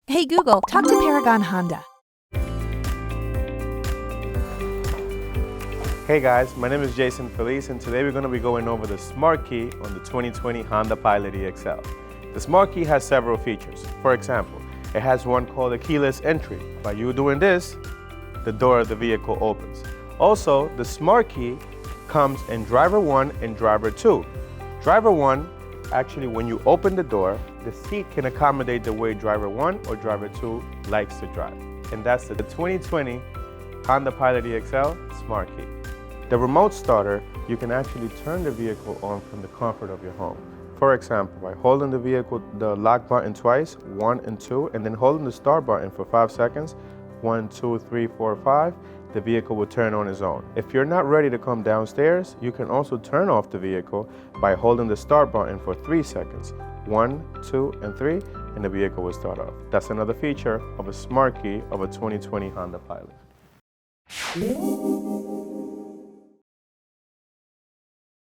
Hey Google, talk to Paragon Honda. Hey guys, my name is Jason Felice and today we're going to be going over the Smart Key on the 2020 Honda Pilot EXL. The Smart Key has several features. For example, it has one called a keyless entry. By you doing this, the door of the vehicle opens. Also, the Smart Key comes in driver 1 and driver 2. Driver 1, actually when you open the door, the seat can accommodate the way driver 1 or driver 2 likes to drive. And that's the 2020 Honda Pilot EXL Smart Key. The remote starter, you can actually turn the vehicle on from the comfort of your home. For example, by holding the lock button twice, 1 and 2, and then holding the start button for 5 seconds, 1, 2, 3, 4, 5, the vehicle will turn on its own. If you're not ready to come downstairs, you can also turn off the vehicle by holding the start button for 3 seconds, 1, 2, and 3, and the vehicle will start off. That's another feature of a Smart Key of a 2020 Honda Pilot.